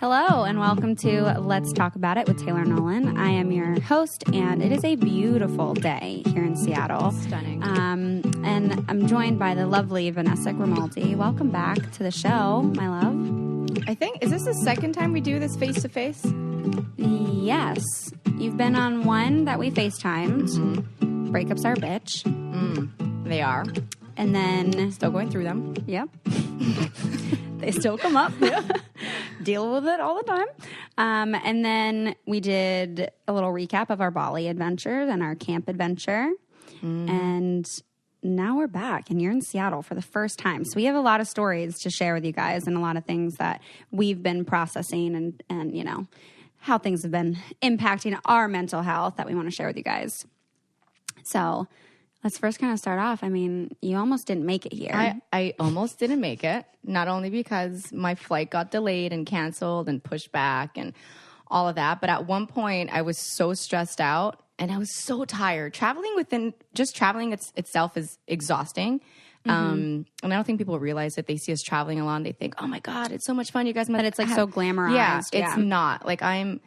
Hello and welcome to Let's Talk About It with Taylor Nolan. I am your host, and it is a beautiful day here in Seattle. Stunning. And I'm joined by the lovely Vanessa Grimaldi. Welcome back to the show, my love. I think, is this the second time we do this face-to-face? Yes. You've been on one that we FaceTimed. Mm-hmm. Breakups are a bitch. They are. And then... Still going through them. Yep. They still come up. Deal with it all the time. And then we did a little recap of our Bali adventures and our camp adventure. And now we're back, and you're in Seattle for the first time. So we have a lot of stories to share with you guys and a lot of things that we've been processing and you know, how things have been impacting our mental health that we want to share with you guys. So let's first kind of start off. I mean, you almost didn't make it here. I almost didn't make it, not only because my flight got delayed and canceled and pushed back and all of that, but at one point I was so stressed out and I was so tired. Traveling itself is exhausting. And I don't think people realize that. They see us traveling a lot and they think, oh my God, it's so much fun. You guys must. But it's like so glamorized. Yeah, it's not. Like I'm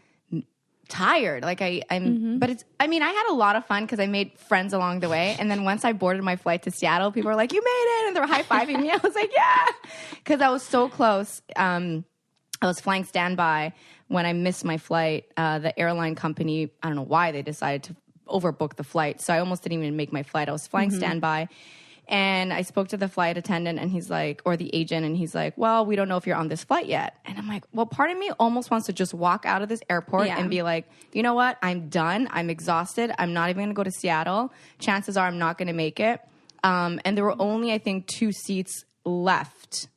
tired. Like but it's, I mean, I had a lot of fun because I made friends along the way. And then once I boarded my flight to Seattle, people were like, you made it. And they were high-fiving me. I was like, yeah. Because I was so close. I was flying standby when I missed my flight. The airline company, I don't know why they decided to overbook the flight. So I almost didn't even make my flight. I was flying standby. And I spoke to the flight attendant and he's like, or the agent, and he's like, well, we don't know if you're on this flight yet. And I'm like, well, part of me almost wants to just walk out of this airport and be like, you know what? I'm done. I'm exhausted. I'm not even going to go to Seattle. Chances are I'm not going to make it. And there were only, I think, 2 seats left.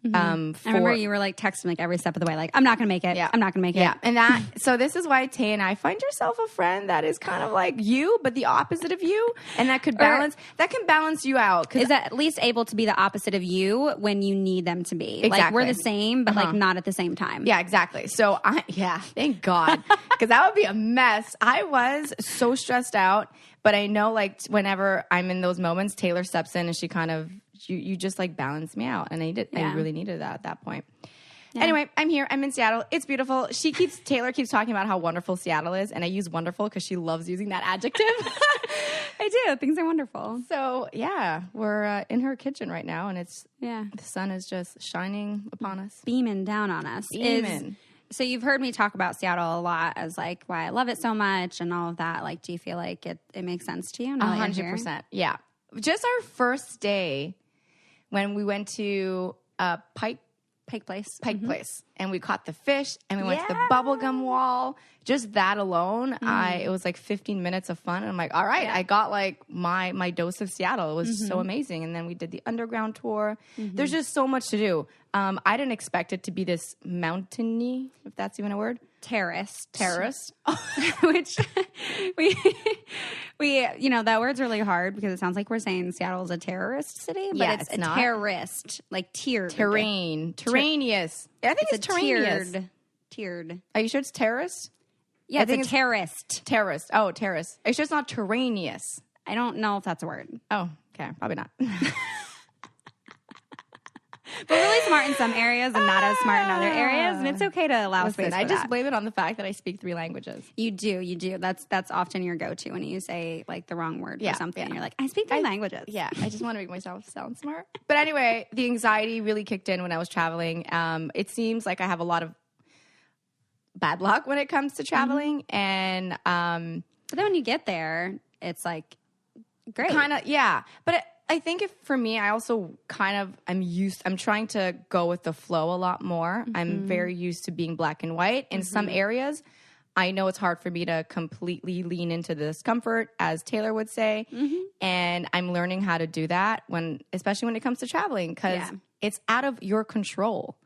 I remember you were like texting like every step of the way, like, I'm not going to make it. Yeah. I'm not going to make it. Yeah. And so this is why, Tay and I, find yourself a friend that is kind of like you, but the opposite of you. And that can balance you out. Is at least able to be the opposite of you when you need them to be. Exactly. Like we're the same, but like not at the same time. Yeah, exactly. So thank God. Because that would be a mess. I was so stressed out, but I know like whenever I'm in those moments, Taylor steps in and she kind of, you just like balance me out. And I really needed that at that point. Yeah. Anyway, I'm here. I'm in Seattle. It's beautiful. Taylor keeps talking about how wonderful Seattle is. And I use wonderful because she loves using that adjective. I do. Things are wonderful. So yeah, we're in her kitchen right now. And the sun is just shining upon us. Beaming down on us. Beaming. So you've heard me talk about Seattle a lot as like why I love it so much and all of that. Like, do you feel like it makes sense to you? 100%. Yeah. Just our first day when we went to Pike Place. And we caught the fish and we went to the bubblegum wall. Just that alone, it was like 15 minutes of fun. And I'm like, all right, I got like my dose of Seattle. It was so amazing. And then we did the underground tour. There's just so much to do. I didn't expect it to be this mountainy, if that's even a word. Terraced. Which we you know, that word's really hard because it sounds like we're saying Seattle's a terrorist city, but it's a not. Terraced, like tiered. Terraneous. I think it's terraneous. Tiered. Are you sure it's terraced? Yeah, it's terraced. Terraced. Oh, terrace. Are you sure it's not terraneous? I don't know if that's a word. Oh, okay. Probably not. We're really smart in some areas and not as smart in other areas, and it's okay to allow space for I just that. blame it on the fact that I speak 3 languages. You do. That's often your go-to when you say like the wrong word for something. You're like, I speak 3 languages. Yeah, I just want to make myself sound smart. But anyway, the anxiety really kicked in when I was traveling. It seems like I have a lot of bad luck when it comes to traveling, and but then when you get there, it's like great. Kind of, yeah. But I think for me, I also I'm trying to go with the flow a lot more. I'm very used to being black and white. In some areas, I know it's hard for me to completely lean into the discomfort, as Taylor would say. And I'm learning how to do that especially when it comes to traveling, because it's out of your control.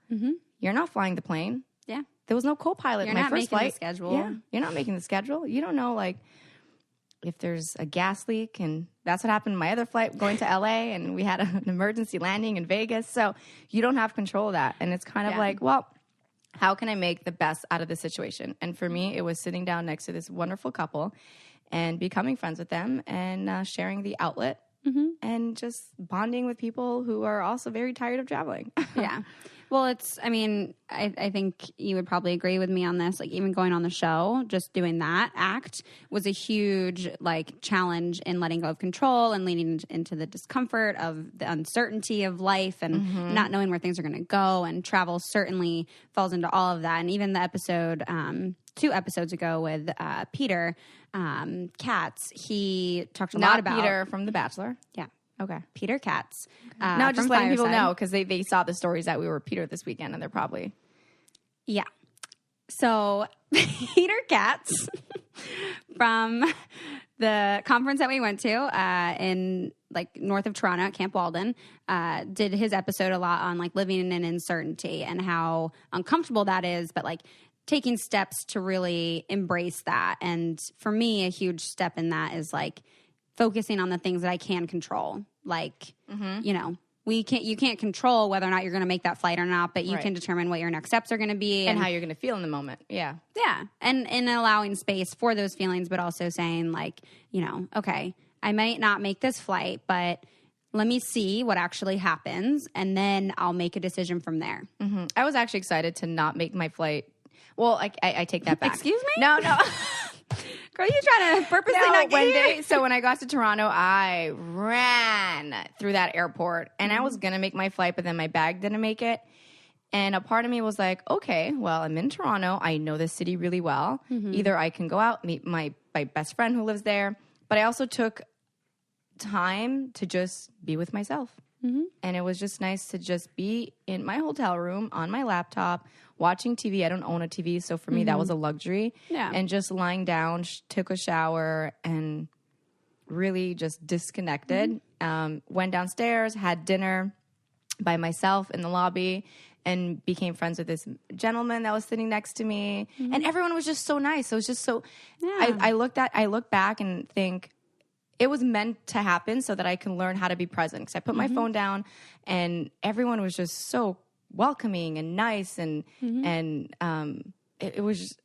You're not flying the plane. Yeah. There was no co-pilot in my first flight. The schedule. Yeah. You're not making the schedule. You don't know, like, if there's a gas leak, and that's what happened in my other flight going to LA, and we had an emergency landing in Vegas. So you don't have control of that. And it's kind of like, well, how can I make the best out of this situation? And for me, it was sitting down next to this wonderful couple and becoming friends with them and sharing the outlet and just bonding with people who are also very tired of traveling. Yeah. Well, I think you would probably agree with me on this. Like, even going on the show, just doing that act was a huge, like, challenge in letting go of control and leading into the discomfort of the uncertainty of life and not knowing where things are going to go. And travel certainly falls into all of that. And even the episode, 2 episodes ago with Peter Katz, he talked a lot about... Not Peter from The Bachelor. Yeah. Okay. Peter Katz. No, just letting people Fireside. know because they saw the stories that we were Peter this weekend and they're probably... Yeah. So Peter Katz from the conference that we went to in like north of Toronto at Camp Walden did his episode a lot on like living in uncertainty and how uncomfortable that is, but like taking steps to really embrace that. And for me, a huge step in that is like focusing on the things that I can control. Like, you know, you can't control whether or not you're going to make that flight or not, but you can determine what your next steps are going to be. And how you're going to feel in the moment. Yeah. Yeah. And allowing space for those feelings, but also saying like, you know, okay, I might not make this flight, but let me see what actually happens. And then I'll make a decision from there. Mm-hmm. I was actually excited to not make my flight. Well, I take that back. Excuse me? No. Girl, you trying to purposely not get here? So when I got to Toronto, I ran through that airport and I was going to make my flight, but then my bag didn't make it. And a part of me was like, okay, well, I'm in Toronto. I know this city really well. Either I can go out, meet my best friend who lives there, but I also took time to just be with myself. And it was just nice to just be in my hotel room on my laptop watching TV. I don't own a TV, so for me that was a luxury. Yeah. And just lying down, took a shower, and really just disconnected. Went downstairs, had dinner by myself in the lobby, and became friends with this gentleman that was sitting next to me. And everyone was just so nice. So it was just so. Yeah. I look back and think, it was meant to happen so that I can learn how to be present. Because I put my phone down, and everyone was just so welcoming and nice, and it was just.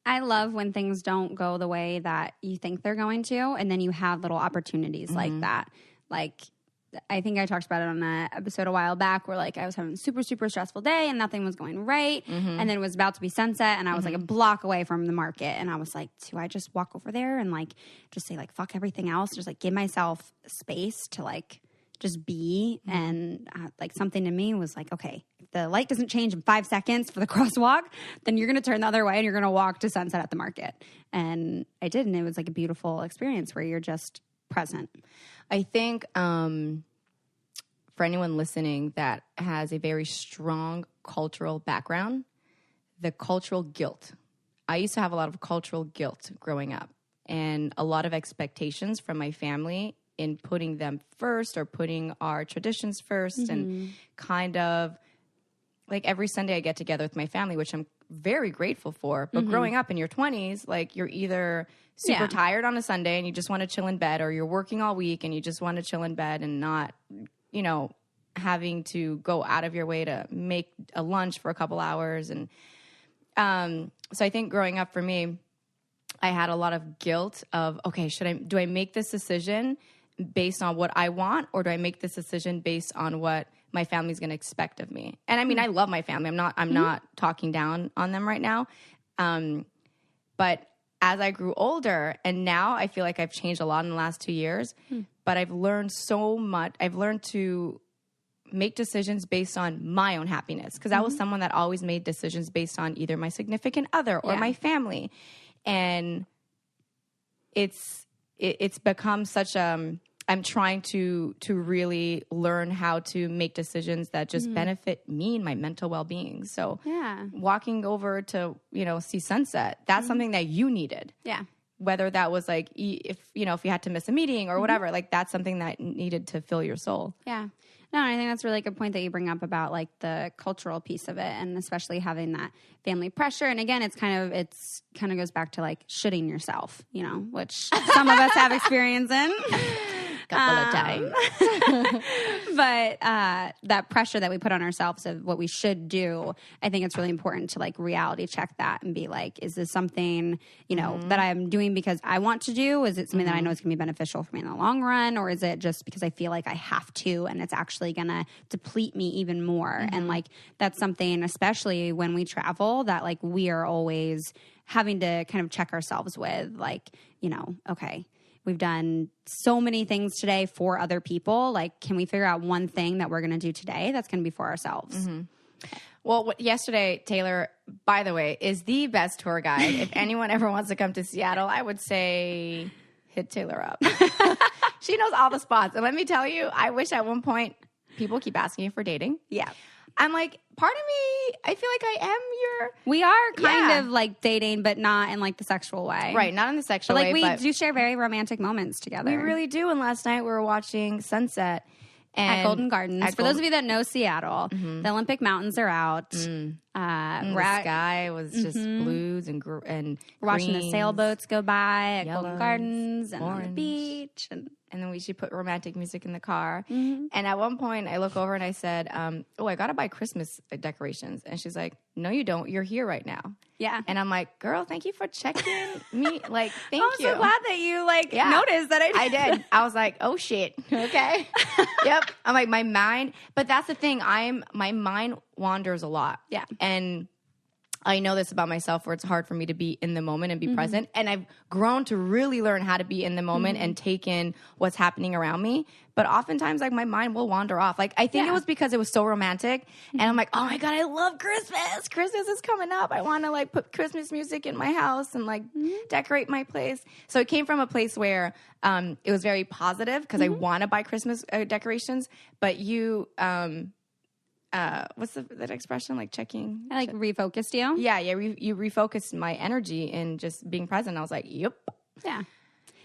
I love when things don't go the way that you think they're going to, and then you have little opportunities like that. Like, I think I talked about it on an episode a while back where like I was having a super, super stressful day and nothing was going right. And then it was about to be sunset and I was like a block away from the market. And I was like, do I just walk over there and like just say like, fuck everything else? Just like give myself space to like just be. And like something to me was like, okay, if the light doesn't change in 5 seconds for the crosswalk, then you're going to turn the other way and you're going to walk to sunset at the market. And I did. And it was like a beautiful experience where you're just present. I think for anyone listening that has a very strong cultural background, the cultural guilt. I used to have a lot of cultural guilt growing up and a lot of expectations from my family in putting them first or putting our traditions first and kind of like every Sunday I get together with my family, which I'm very grateful for. But growing up in your 20s, like you're either super tired on a Sunday and you just want to chill in bed, or you're working all week and you just want to chill in bed and not, you know, having to go out of your way to make a lunch for a couple hours. And so I think growing up for me, I had a lot of guilt of, okay, do I make this decision based on what I want, or do I make this decision based on what my family's going to expect of me? And I mean, I love my family. I'm not talking down on them right now. But as I grew older, and now I feel like I've changed a lot in the last 2 years, but I've learned so much. I've learned to make decisions based on my own happiness, because I was someone that always made decisions based on either my significant other or my family. And it's become such I'm trying to really learn how to make decisions that just benefit me and my mental well-being. So walking over to, you know, see sunset, that's something that you needed. Yeah. Whether that was like, if you had to miss a meeting or whatever, like that's something that needed to fill your soul. Yeah. No, I think that's a really good point that you bring up about like the cultural piece of it, and especially having that family pressure. And again, it's kind of goes back to like shitting yourself, you know, which some of us have experience in. couple of times. But that pressure that we put on ourselves of what we should do, I think it's really important to like reality check that and be like, is this something, you know, that I'm doing because I want to do? Is it something that I know is going to be beneficial for me in the long run? Or is it just because I feel like I have to and it's actually going to deplete me even more? And like, that's something, especially when we travel, that like we are always having to kind of check ourselves with, like, you know, okay, we've done so many things today for other people. Like, can we figure out one thing that we're going to do today that's going to be for ourselves? Well, yesterday, Taylor, by the way, is the best tour guide. If anyone ever wants to come to Seattle, I would say hit Taylor up. She knows all the spots. And let me tell you, I wish at one point people keep asking you for dating. Yeah. I'm like, part of me, I feel like I am your... We are kind of like dating, but not in like the sexual way. Right, not in the sexual way. But we do share very romantic moments together. We really do. And last night we were watching sunset. At Golden Gardens. For those of you that know Seattle, the Olympic Mountains are out. The sky was just blues and we're watching the sailboats go by at Golden Gardens and on the beach. And then she put romantic music in the car. And at one point, I look over and I said, oh, I got to buy Christmas decorations. And she's like, no, you don't. You're here right now. Yeah. And I'm like, girl, thank you for checking me. Like, thank you. I'm so glad that you noticed that I did. I did. I was like, oh, shit. Okay. Yep. I'm like, my mind. But that's the thing. My mind wanders a lot. Yeah. And I know this about myself where it's hard for me to be in the moment and be present. And I've grown to really learn how to be in the moment and take in what's happening around me. But oftentimes, like, my mind will wander off. Like, I think it was because it was so romantic. And I'm like, oh my God, I love Christmas. Christmas is coming up. I want to like put Christmas music in my house and like decorate my place. So it came from a place where it was very positive because I want to buy Christmas decorations. But you... what's that expression? Like checking? I like refocused you. Yeah. You refocused my energy in just being present. I was like, yep. Yeah.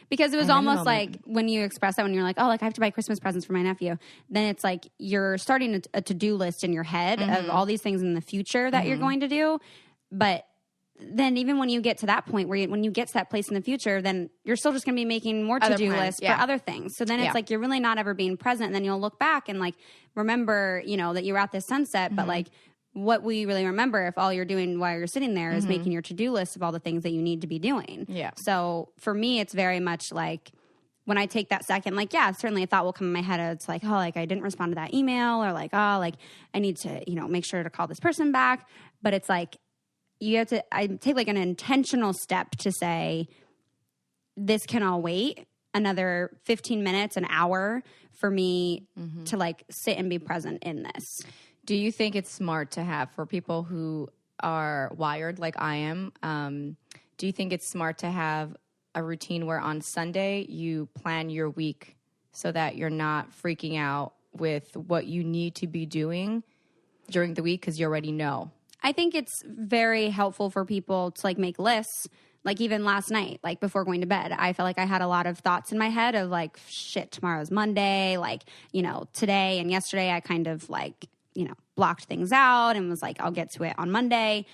Because it was almost like when you express that, when you're like, oh, like I have to buy Christmas presents for my nephew, then it's like you're starting a to-do list in your head of all these things in the future that you're going to do. But then even when you get to that point when you get to that place in the future, then you're still just going to be making more to-do lists for other things. So then it's like you're really not ever being present. And then you'll look back and like remember, you know, that you were at this sunset, but like what will you really remember if all you're doing while you're sitting there is making your to-do list of all the things that you need to be doing? Yeah. So for me, it's very much like when I take that second, like, yeah, certainly a thought will come in my head. It's like, oh, like I didn't respond to that email, or like, oh, like I need to, you know, make sure to call this person back. But it's like, I take like an intentional step to say, this can all wait another 15 minutes, an hour for me to like sit and be present in this. Do you think it's smart to have, for people who are wired like I am, do you think it's smart to have a routine where on Sunday you plan your week so that you're not freaking out with what you need to be doing during the week because you already know? I think it's very helpful for people to like make lists. Like even last night, like before going to bed, I felt like I had a lot of thoughts in my head of like, shit, tomorrow's Monday. Like, you know, today and yesterday I kind of like, you know, blocked things out and was like, I'll get to it on Monday.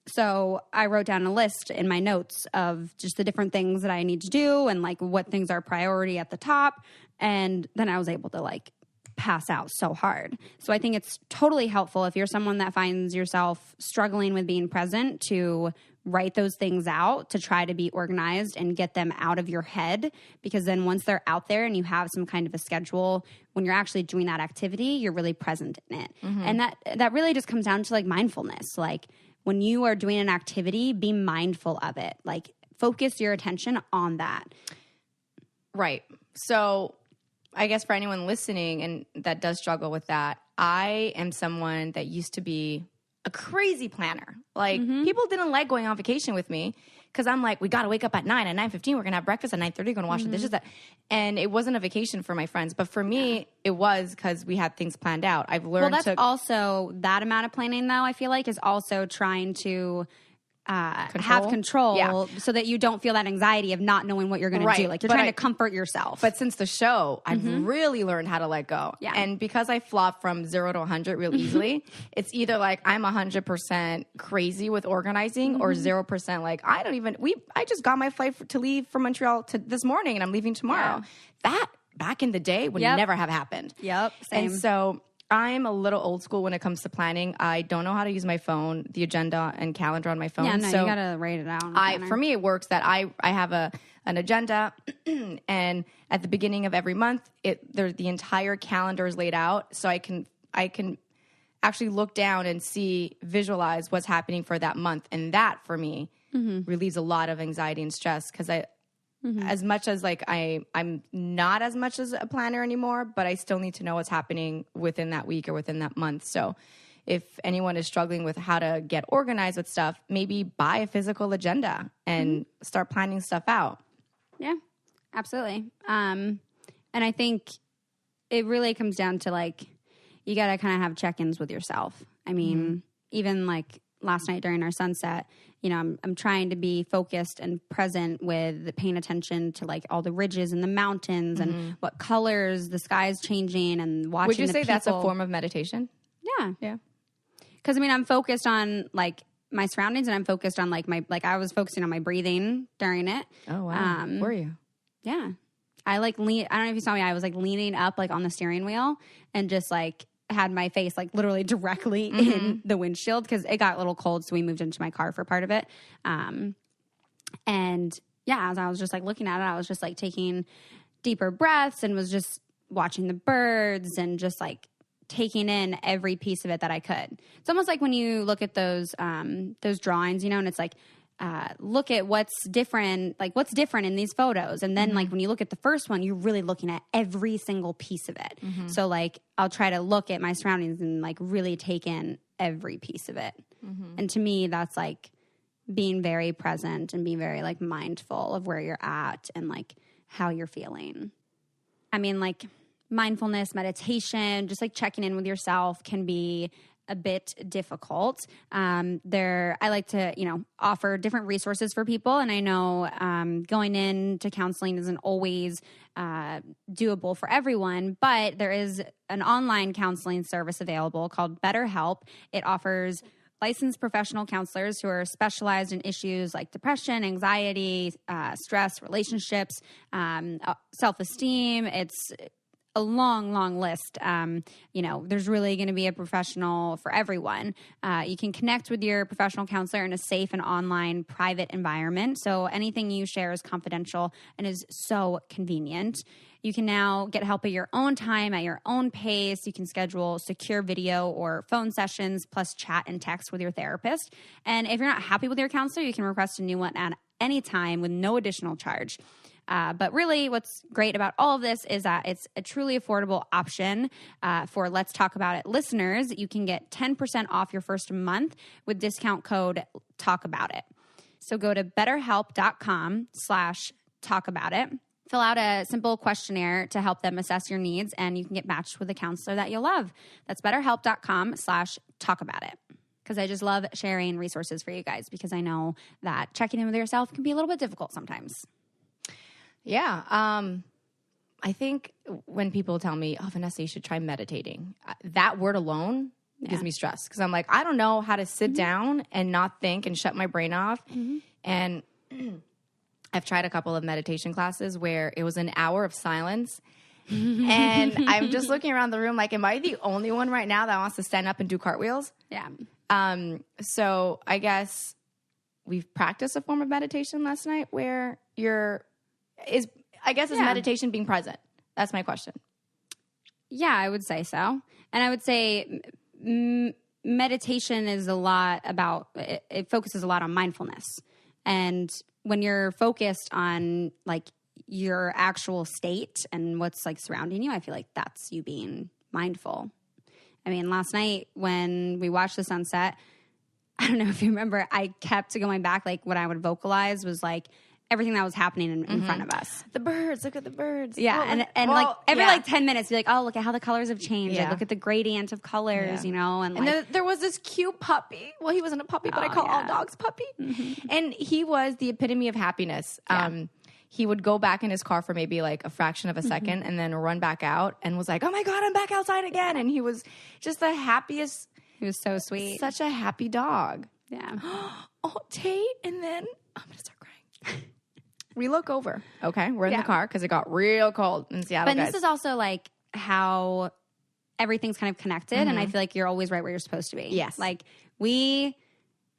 So I wrote down a list in my notes of just the different things that I need to do and like what things are priority at the top. And then I was able to like pass out so hard. So I think it's totally helpful if you're someone that finds yourself struggling with being present to write those things out, to try to be organized and get them out of your head, because then once they're out there and you have some kind of a schedule, when you're actually doing that activity, you're really present in it. And that really just comes down to like mindfulness. Like when you are doing an activity, be mindful of it. Like focus your attention on that. Right. So I guess for anyone listening and that does struggle with that, I am someone that used to be a crazy planner. Like people didn't like going on vacation with me because I'm like, we got to wake up at 9. At 9:15, we're going to have breakfast. At 9:30, we're going to wash the dishes. And it wasn't a vacation for my friends. But for me, it was because we had things planned out. I've learned also that amount of planning, though, I feel like is also trying to have control so that you don't feel that anxiety of not knowing what you're going to do. Like you're trying to comfort yourself. But since the show, I've really learned how to let go. Yeah. And because I flop from 0 to 100 real easily, it's either like I'm 100% crazy with organizing or 0% like I just got my flight to leave from Montreal to this morning and I'm leaving tomorrow. Yeah. That back in the day would never have happened. Yep. Same. And so I'm a little old school when it comes to planning. I don't know how to use my phone, the agenda and calendar on my phone. Yeah, no, so you gotta write it out. for me, it works that I have an agenda, and at the beginning of every month, the entire calendar is laid out, so I can actually look down and visualize what's happening for that month, and that for me relieves a lot of anxiety and stress because as much as like I'm not as much as a planner anymore, but I still need to know what's happening within that week or within that month. So if anyone is struggling with how to get organized with stuff, maybe buy a physical agenda and start planning stuff out. Yeah, absolutely. And I think it really comes down to like, you got to kind of have check-ins with yourself. I mean, even like last night during our sunset, you know, I'm trying to be focused and present with paying attention to like all the ridges and the mountains and what colors the sky's changing and watching. Would you say people. that's a form of meditation? Yeah. Yeah. Because I mean, I'm focused on like my surroundings and I'm focused on like I was focusing on my breathing during it. Oh, wow. Were you? Yeah. I don't know if you saw me. I was like leaning up like on the steering wheel and just like had my face like literally directly in the windshield because it got a little cold. So we moved into my car for part of it. And yeah, as I was just like looking at it, I was just like taking deeper breaths and was just watching the birds and just like taking in every piece of it that I could. It's almost like when you look at those drawings, you know, and it's like, look at what's different in these photos. And then like when you look at the first one, you're really looking at every single piece of it. So like I'll try to look at my surroundings and like really take in every piece of it. And to me, that's like being very present and being very like mindful of where you're at and like how you're feeling. I mean, like mindfulness, meditation, just like checking in with yourself can be a bit difficult. I like to, you know, offer different resources for people. And I know going into counseling isn't always doable for everyone, but there is an online counseling service available called BetterHelp. It offers licensed professional counselors who are specialized in issues like depression, anxiety, stress, relationships, self-esteem. It's a long list. You know, there's really going to be a professional for everyone. You can connect with your professional counselor in a safe and online private environment. So anything you share is confidential and is so convenient. You can now get help at your own time, at your own pace. You can schedule secure video or phone sessions, plus chat and text with your therapist. And if you're not happy with your counselor, you can request a new one at any time with no additional charge. But really, what's great about all of this is that it's a truly affordable option for Let's Talk About It listeners. You can get 10% off your first month with discount code TALKABOUTIT. So go to betterhelp.com/talkaboutit. Fill out a simple questionnaire to help them assess your needs, and you can get matched with a counselor that you'll love. That's betterhelp.com/talkaboutit. Because I just love sharing resources for you guys because I know that checking in with yourself can be a little bit difficult sometimes. Yeah. I think when people tell me, oh, Vanessa, you should try meditating, that word alone gives me stress because I'm like, I don't know how to sit down and not think and shut my brain off. And I've tried a couple of meditation classes where it was an hour of silence. And I'm just looking around the room like, am I the only one right now that wants to stand up and do cartwheels? Yeah. So I guess we've practiced a form of meditation last night where is meditation being present? That's my question. Yeah, I would say so. And I would say meditation is a lot about, it focuses a lot on mindfulness. And when you're focused on like your actual state and what's like surrounding you, I feel like that's you being mindful. I mean, last night when we watched the sunset, I don't know if you remember, I kept going back, like what I would vocalize was like everything that was happening in front of us. The birds, look at the birds. Yeah, like every like 10 minutes, you're like, oh, look at how the colors have changed. Yeah. Like, look at the gradient of colors, you know. And then there was this cute puppy. Well, he wasn't a puppy, but I call all dogs puppy. And he was the epitome of happiness. Yeah. He would go back in his car for maybe like a fraction of a second and then run back out and was like, oh my God, I'm back outside again. And he was just the happiest. He was so sweet. Such a happy dog. Yeah. Oh, Tate. And then I'm going to start crying. We look over. Okay, we're in the car because it got real cold in Seattle. But this is also like how everything's kind of connected, and I feel like you're always right where you're supposed to be. Yes. Like we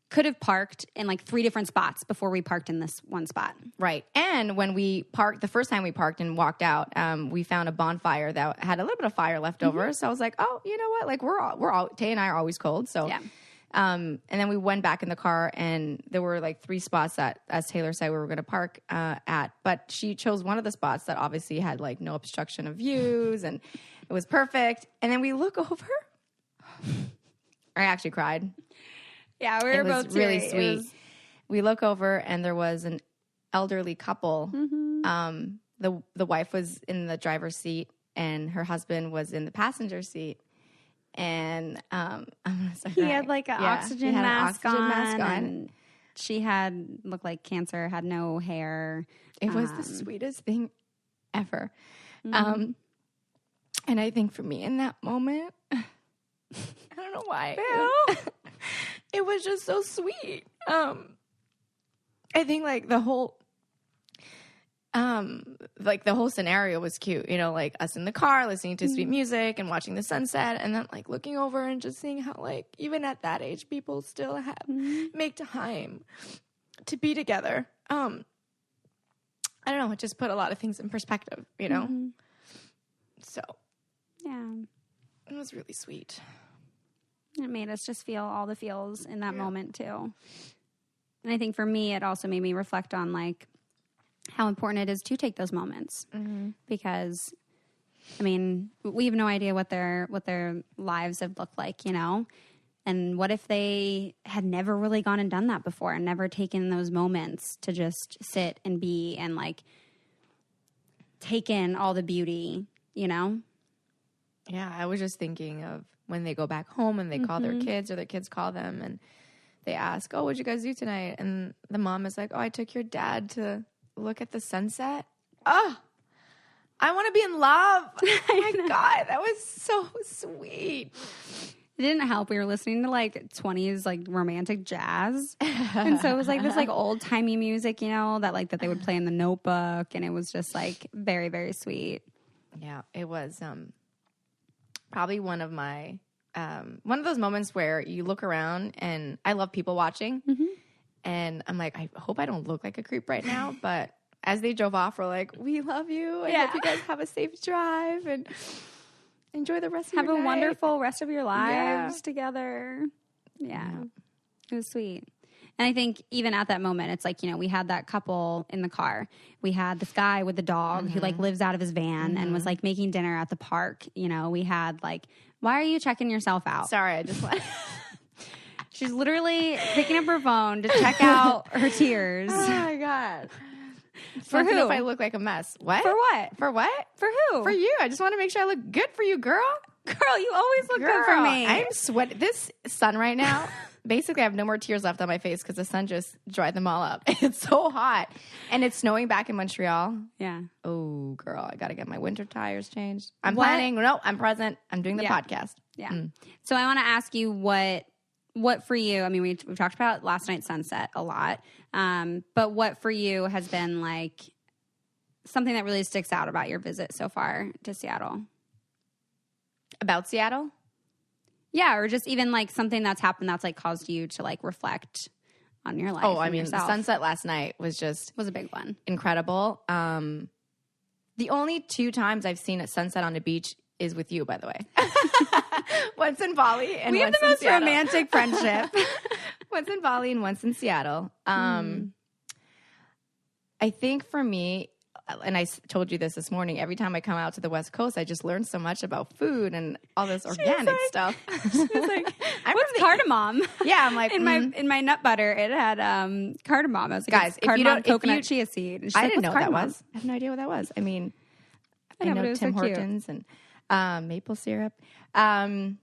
could have parked in like 3 different spots before we parked in this one spot. Right. And when we parked, the first time we parked and walked out, we found a bonfire that had a little bit of fire left over. So I was like, oh, you know what? Like we're all Tay and I are always cold. So, and then we went back in the car and there were like 3 spots that, as Taylor said, we were going to park at, but she chose one of the spots that obviously had like no obstruction of views and it was perfect. And then we look over. I actually cried. Yeah, we were both really teary. sweet. We look over and there was an elderly couple. The wife was in the driver's seat and her husband was in the passenger seat. And I'm gonna start he crying. had like an oxygen mask on, and she had looked like cancer, had no hair. It was the sweetest thing ever. And I think for me in that moment, I don't know why. It was just so sweet. I think like the whole scenario was cute, you know, like us in the car listening to sweet music and watching the sunset and then like looking over and just seeing how like even at that age people still have make time to be together. I don't know, it just put a lot of things in perspective, you know. So yeah, it was really sweet. It made us just feel all the feels in that moment too. And I think for me, it also made me reflect on like how important it is to take those moments because, I mean, we have no idea what their lives have looked like, you know. And what if they had never really gone and done that before and never taken those moments to just sit and be and like take in all the beauty, you know? Yeah, I was just thinking of when they go back home and they call their kids or their kids call them and they ask, oh, what'd you guys do tonight? And the mom is like, oh, I took your dad to look at the sunset. Oh, I want to be in love. Oh my God, that was so sweet. It didn't help. We were listening to like 20s like romantic jazz. And so it was like this like old timey music, you know, that they would play in The Notebook. And it was just like very, very sweet. Yeah, it was probably one of those moments where you look around and I love people watching. And I'm like, I hope I don't look like a creep right now. But as they drove off, we're like, we love you. I hope you guys have a safe drive and enjoy the rest of your night. Have a wonderful rest of your lives together. Yeah. It was sweet. And I think even at that moment, it's like, you know, we had that couple in the car. We had this guy with the dog who like lives out of his van and was like making dinner at the park. You know, we had like, why are you checking yourself out? Sorry, I just want... She's literally picking up her phone to check out her tears. Oh my God. For who? If I look like a mess. What? For what? For what? For who? For you. I just want to make sure I look good for you, girl. Girl, you always look good for me. I'm sweating. This sun right now, basically I have no more tears left on my face because the sun just dried them all up. It's so hot. And it's snowing back in Montreal. Yeah. Oh, girl, I got to get my winter tires changed. I'm planning. No, I'm present. I'm doing the podcast. Yeah. So I want to ask you what for you, I mean, we've talked about last night's sunset a lot, but what for you has been like something that really sticks out about your visit so far to Seattle? About Seattle? Yeah, or just even like something that's happened that's like caused you to like reflect on your life. Oh, I mean, yourself. the sunset last night was a big one. Incredible. The only 2 times I've seen a sunset on a beach is with you, by the way. Once in Bali and we once have the most Seattle. romantic friendship. Once in Bali and once in Seattle. I think for me, and I told you this morning, every time I come out to the West Coast, I just learn so much about food and all this organic stuff. She was like, what's cardamom? Yeah, I'm like, in my nut butter, it had cardamom. I was like, guys, if cardamom, you don't, coconut chia seed. And she's I like, didn't know what cardamom? that was. I have no idea what that was. I mean, I know, but know it was Tim so cute. Hortons and maple syrup. I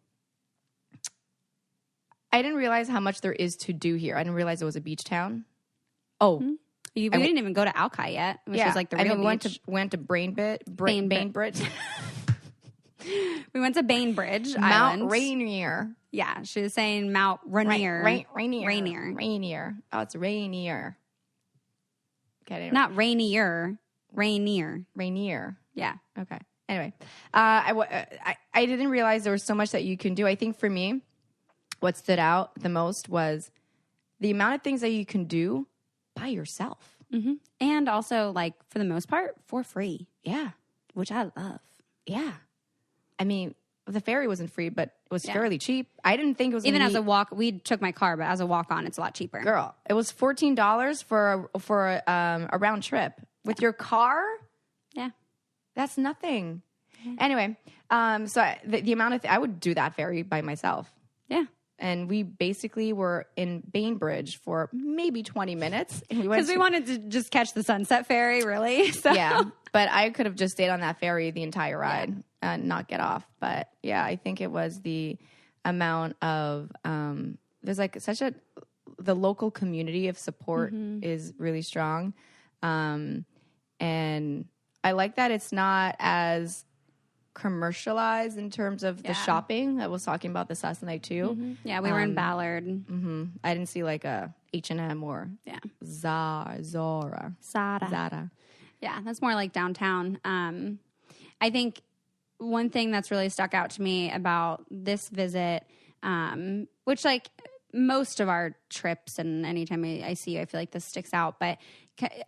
didn't realize how much there is to do here. I didn't realize it was a beach town. Oh, we didn't even go to Alki yet, which was like the real beach. We went to Bainbridge. We went to Bainbridge Mount Island. Rainier. Yeah, she was saying Mount Rainier. Rainier. Oh, it's Rainier. Okay, anyway. Not rainier. Rainier. Yeah. Okay. Anyway, I didn't realize there was so much that you can do. I think for me, what stood out the most was the amount of things that you can do by yourself. Mm-hmm. And also, like, for the most part, for free. Yeah. Which I love. Yeah. I mean, the ferry wasn't free, but it was fairly cheap. I didn't think it was even as a walk. We took my car, but as a walk on, it's a lot cheaper. Girl, it was $14 for a round trip with your car. Yeah, that's nothing. Anyway, so the amount of I would do that ferry by myself. Yeah. And we basically were in Bainbridge for maybe 20 minutes. Because we wanted to just catch the sunset ferry, really. So. Yeah, but I could have just stayed on that ferry the entire ride and not get off. But yeah, I think it was the amount of, there's like the local community of support is really strong. And I like that it's not as commercialized in terms of the shopping. I was talking about this last night too. Mm-hmm. Yeah, we were in Ballard. Mm-hmm. I didn't see like a H&M or Zara. Yeah, that's more like downtown. I think one thing that's really stuck out to me about this visit, which like most of our trips and anytime I see you, I feel like this sticks out, but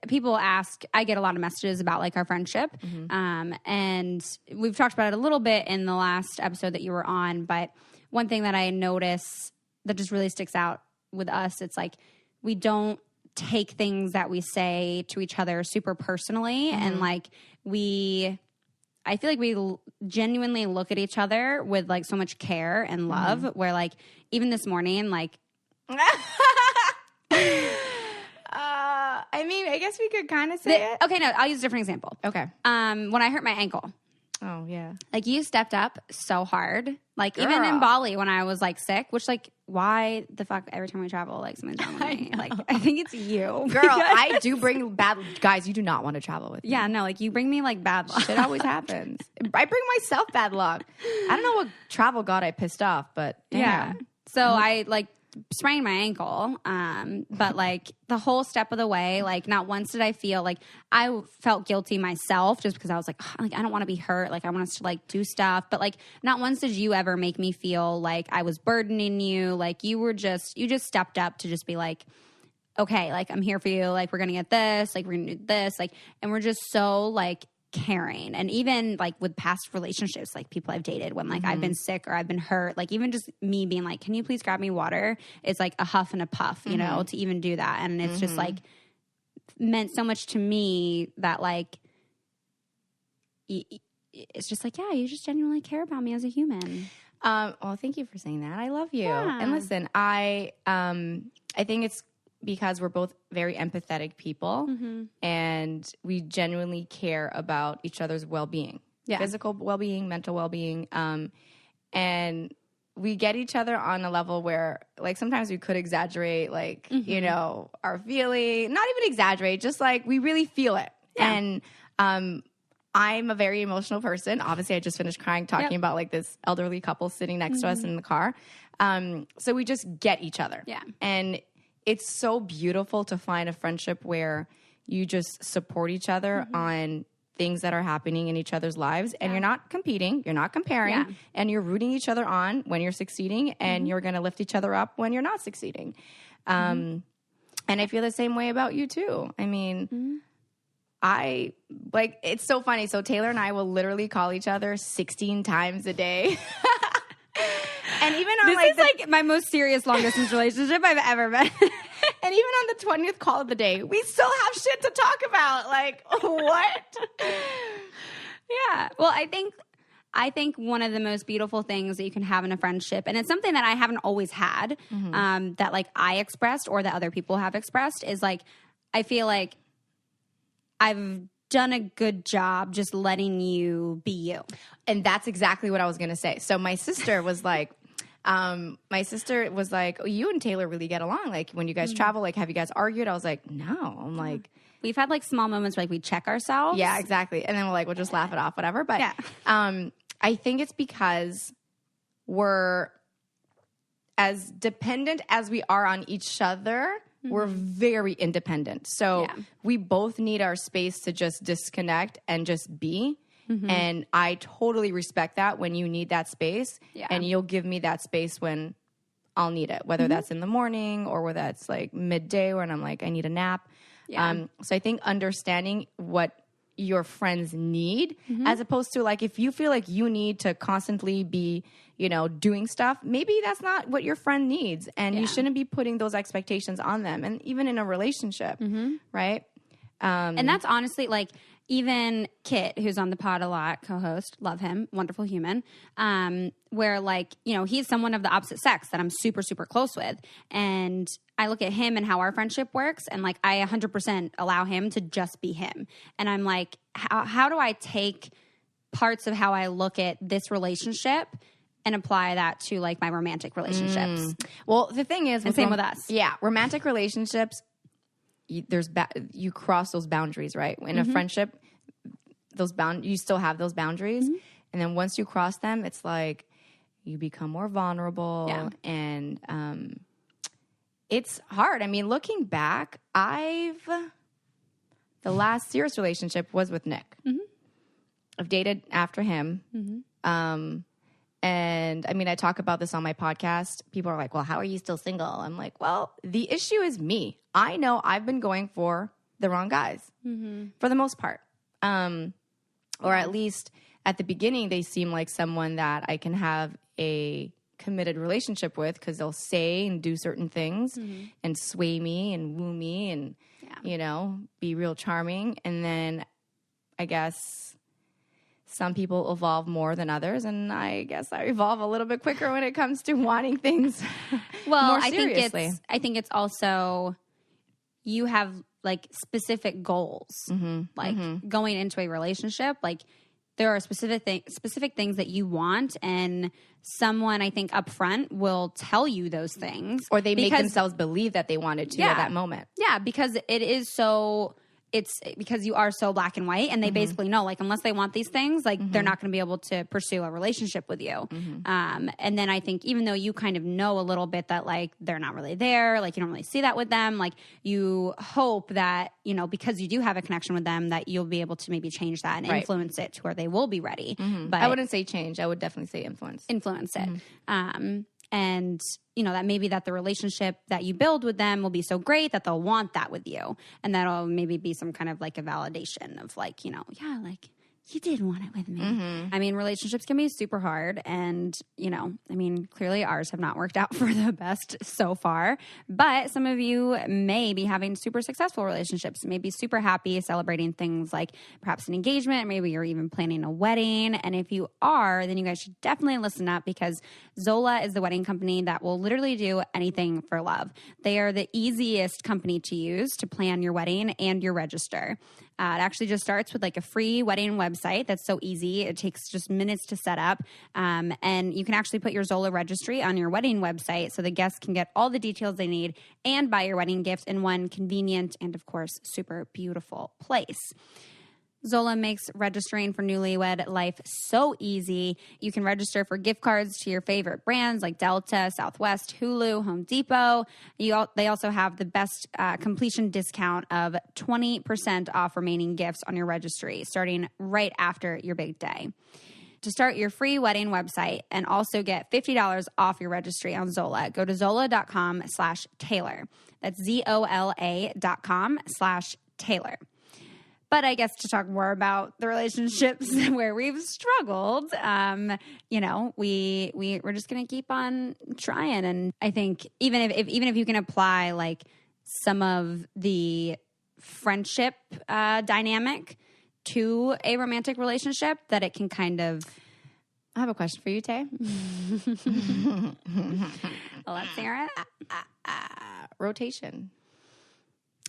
people ask, I get a lot of messages about like our friendship. And we've talked about it a little bit in the last episode that you were on, but one thing that I notice that just really sticks out with us, it's like, we don't take things that we say to each other super personally. And like I feel like we genuinely look at each other with like so much care and love where like even this morning, like, I mean, I guess we could kind of say it. Okay, no, I'll use a different example. Okay. When I hurt my ankle. Oh, yeah. Like, you stepped up so hard. Like, Girl. even in Bali when I was, like, sick, which, like, why the fuck every time we travel, like, something's wrong with me? Like, I think it's you. Girl, I do bring bad... Guys, you do not want to travel with me. Yeah, no, like, you bring me, like, bad luck. Shit always happens. I bring myself bad luck. I don't know what travel god I pissed off, but... Yeah. So I, like... sprained my ankle, but like the whole step of the way, like not once did I feel like I felt guilty myself just because I was like, oh, like I don't want to be hurt, like I want us to like do stuff, but like not once did you ever make me feel like I was burdening you. Like you just stepped up to just be like, okay, like I'm here for you, like we're gonna get this, like we're gonna do this, like, and we're just so like caring. And even like with past relationships, like people I've dated when like I've been sick or I've been hurt, like even just me being like, can you please grab me water? It's like a huff and a puff, you know, to even do that. And it's just like meant so much to me that like it's just like, yeah, you just genuinely care about me as a human. Well, thank you for saying that. I love you. Yeah. And listen, I think it's because we're both very empathetic people and we genuinely care about each other's well-being, physical well-being, mental well-being. And we get each other on a level where like sometimes we could exaggerate, like, you know, our feeling, not even exaggerate, just like we really feel it. Yeah. And, I'm a very emotional person. Obviously I just finished crying talking about like this elderly couple sitting next to us in the car. So we just get each other. Yeah. And it's so beautiful to find a friendship where you just support each other on things that are happening in each other's lives. And you're not competing, you're not comparing, and you're rooting each other on when you're succeeding, and you're going to lift each other up when you're not succeeding. And I feel the same way about you too. I mean, I like, it's so funny. So Taylor and I will literally call each other 16 times a day. And even on this is like my most serious long distance relationship I've ever been. And even on the 20th call of the day, we still have shit to talk about. Like, what? Yeah. Well, I think one of the most beautiful things that you can have in a friendship, and it's something that I haven't always had, that like I expressed or that other people have expressed, is like, I feel like I've done a good job just letting you be you. And that's exactly what I was going to say. So my sister was like, oh, you and Taylor really get along. Like when you guys travel, like have you guys argued? I was like, no. I'm like, we've had like small moments where like we check ourselves. Yeah, exactly. And then we're like, we'll just laugh it off, whatever. But I think it's because we're as dependent as we are on each other. we're very independent. So we both need our space to just disconnect and just be. And I totally respect that when you need that space. And you'll give me that space when I'll need it, whether that's in the morning or whether that's like midday when I'm like, I need a nap. So I think understanding what your friends need, as opposed to like, if you feel like you need to constantly be, you know, doing stuff, maybe that's not what your friend needs. And you shouldn't be putting those expectations on them. And even in a relationship, right? And that's honestly like, even Kit, who's on the pod a lot, co-host, love him, wonderful human, where like, you know, he's someone of the opposite sex that I'm super, super close with. And I look at him and how our friendship works, and like I 100% allow him to just be him. And I'm like, how do I take parts of how I look at this relationship and apply that to like my romantic relationships? Well, the thing is, and same with us. Yeah, romantic relationships, you cross those boundaries, right? In a friendship, you still have those boundaries, and then once you cross them, it's like you become more vulnerable, and it's hard. I mean, looking back, the last serious relationship was with Nick. I've dated after him, and I mean, I talk about this on my podcast. People are like, well, how are you still single? I'm like, well, the issue is me. I know I've been going for the wrong guys for the most part. Or at least at the beginning, they seem like someone that I can have a committed relationship with because they'll say and do certain things and sway me and woo me and, you know, be real charming. And then I guess some people evolve more than others, and I guess I evolve a little bit quicker when it comes to wanting things more seriously. I think it's also you have like specific goals, like going into a relationship. Like there are specific things that you want, and someone I think up front will tell you those things, or they make themselves believe that they wanted to at that moment. Yeah, because it is so. It's because you are so black and white, and they basically know, like, unless they want these things, like, they're not going to be able to pursue a relationship with you. And then I think even though you kind of know a little bit that, like, they're not really there, like, you don't really see that with them, like, you hope that, you know, because you do have a connection with them, that you'll be able to maybe change that and influence it to where they will be ready. But I wouldn't say change. I would definitely say influence. Influence it. And, you know, that maybe that the relationship that you build with them will be so great that they'll want that with you. And that'll maybe be some kind of like a validation of like, you know, yeah, like you did want it with me. I mean, relationships can be super hard. And, you know, I mean, clearly ours have not worked out for the best so far. But some of you may be having super successful relationships, maybe super happy, celebrating things like perhaps an engagement. Maybe you're even planning a wedding. And if you are, then you guys should definitely listen up, because Zola is the wedding company that will literally do anything for love. They are the easiest company to use to plan your wedding and your register. It actually just starts with like a free wedding website that's so easy. It takes just minutes to set up. And you can actually put your Zola registry on your wedding website so the guests can get all the details they need and buy your wedding gifts in one convenient and, of course, super beautiful place. Zola makes registering for newlywed life so easy. You can register for gift cards to your favorite brands like Delta, Southwest, Hulu, Home Depot. They also have the best completion discount of 20% off remaining gifts on your registry, starting right after your big day. To start your free wedding website and also get $50 off your registry on Zola, go to zola.com/Taylor. That's ZOLA.com/Taylor. But I guess to talk more about the relationships where we've struggled, you know, we're just going to keep on trying. And I think even if you can apply like some of the friendship dynamic to a romantic relationship, that it can kind of. I have a question for you, Tay. Let's hear it. Rotation.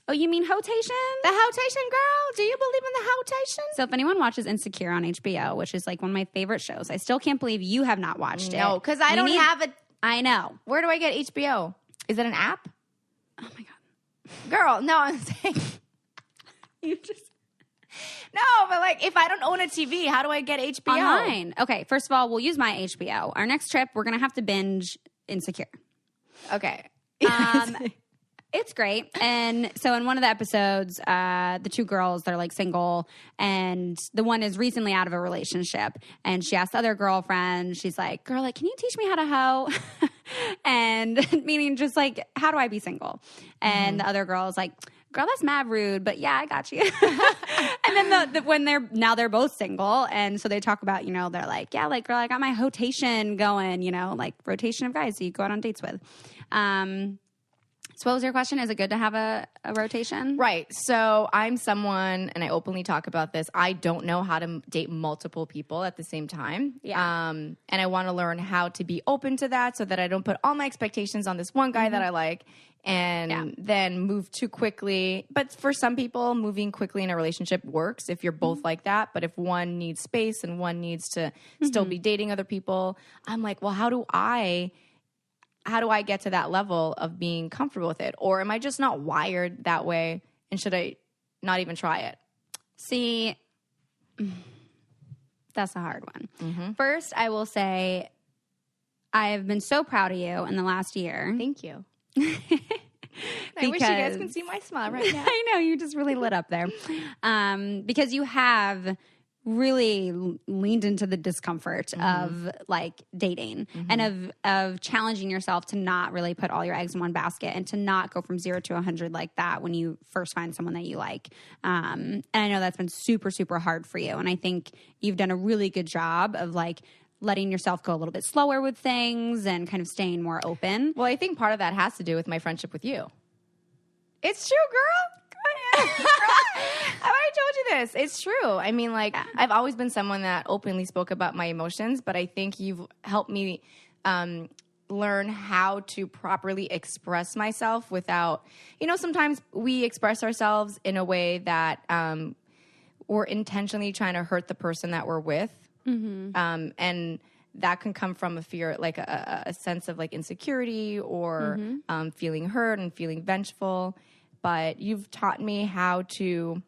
Oh, you mean hotation? The hotation, girl. Do you believe in the hotation? So if anyone watches Insecure on HBO, which is like one of my favorite shows, I still can't believe you have not watched it. No, because I don't have it. I know. Where do I get HBO? Is it an app? Oh, my God. Girl, no, I'm saying. You just. No, but like if I don't own a TV, how do I get HBO? Online. Okay, first of all, we'll use my HBO. Our next trip, we're going to have to binge Insecure. Okay. It's great. And so in one of the episodes, the two girls, they're like single, and the one is recently out of a relationship. And she asked the other girlfriend, she's like, girl, like, can you teach me how to hoe? And meaning just like, how do I be single? And the other girl is like, girl, that's mad rude, but yeah, I got you. And then when they're both single, and so they talk about, you know, they're like, yeah, like, girl, I got my rotation going, you know, like rotation of guys that you go out on dates with. So what was your question? Is it good to have a rotation? Right. So I'm someone, and I openly talk about this, I don't know how to date multiple people at the same time. Yeah. And I want to learn how to be open to that so that I don't put all my expectations on this one guy that I like and then move too quickly. But for some people, moving quickly in a relationship works if you're both like that. But if one needs space and one needs to still be dating other people, I'm like, well, how do I get to that level of being comfortable with it? Or am I just not wired that way? And should I not even try it? See, that's a hard one. First, I will say I have been so proud of you in the last year. Thank you. I wish you guys can see my smile right now. I know, you just really lit up there. Because you have really leaned into the discomfort of like dating and of challenging yourself to not really put all your eggs in one basket and to not go from 0 to 100 like that when you first find someone that you like. And I know that's been super, super hard for you. And I think you've done a really good job of like letting yourself go a little bit slower with things and kind of staying more open. Well, I think part of that has to do with my friendship with you. It's true, girl. Go ahead. I've already told you this. It's true. I mean, like, I've always been someone that openly spoke about my emotions, but I think you've helped me learn how to properly express myself without, you know, sometimes we express ourselves in a way that we're intentionally trying to hurt the person that we're with. And that can come from a fear, like a sense of like insecurity or feeling hurt and feeling vengeful. But you've taught me how to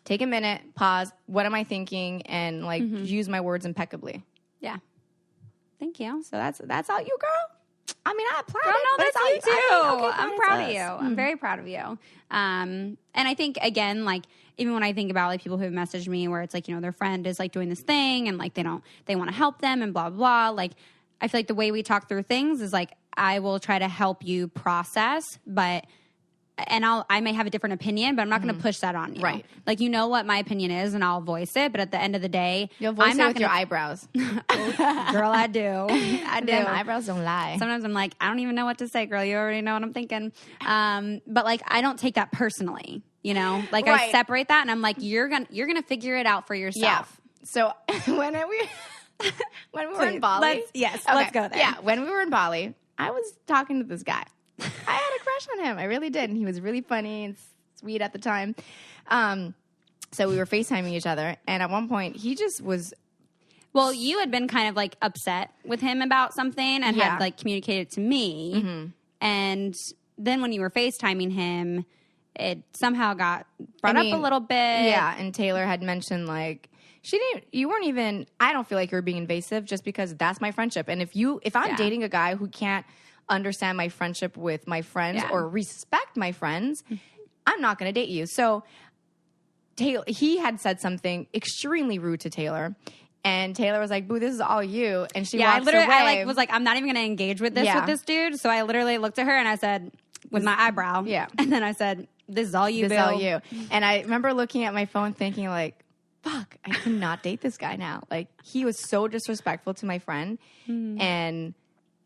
take a minute, pause, what am I thinking, and like use my words impeccably. Yeah. Thank you. So that's all you, girl. I mean, I applaud Girl, it. no, But that's it's all you too. okay, I'm proud of you. I'm very proud of you. And I think, again, like, even when I think about like people who have messaged me where it's like, you know, their friend is like doing this thing and like they want to help them and blah, blah, blah. Like, I feel like the way we talk through things is like, I will try to help you process, I may have a different opinion, but I'm not going to push that on you. Right. Like, you know what my opinion is and I'll voice it. But at the end of the day, You'll voice I'm it not with your eyebrows. Girl, I do. I do. Them eyebrows don't lie. Sometimes I'm like, I don't even know what to say, girl. You already know what I'm thinking. But like, I don't take that personally, you know? Like, I separate that and I'm like, you're gonna figure it out for yourself. Yeah. So when we were in Bali. Let's go there. Yeah, when we were in Bali, I was talking to this guy. I had a crush on him. I really did. And he was really funny and sweet at the time. So we were FaceTiming each other. And at one point, he just was... Well, you had been kind of like upset with him about something and had like communicated to me. And then when you were FaceTiming him, it somehow got brought up a little bit. Yeah, and Taylor had mentioned like... you weren't even... I don't feel like you're being invasive just because that's my friendship. And if I'm dating a guy who can't understand my friendship with my friends or respect my friends, I'm not going to date you. So Taylor, he had said something extremely rude to Taylor, and Taylor was like, "Boo, this is all you." And she walks away. I was like, I'm not even going to engage with this dude. So I literally looked at her and I said, with my eyebrow, and then I said, "This is all you, this Bill." is all you. And I remember looking at my phone, thinking like, "Fuck, I cannot date this guy now." Like, he was so disrespectful to my friend, and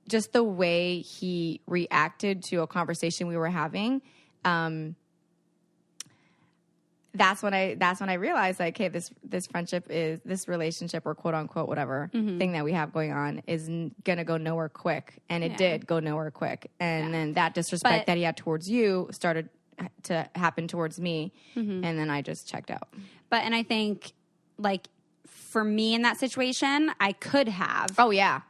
just the way he reacted to a conversation we were having, that's when I realized, like, hey, this friendship is, this relationship or quote unquote whatever thing that we have going on is gonna go nowhere quick, and it did go nowhere quick, and then that disrespect that he had towards you started to happen towards me, and then I just checked out. And I think, like, for me in that situation, I could have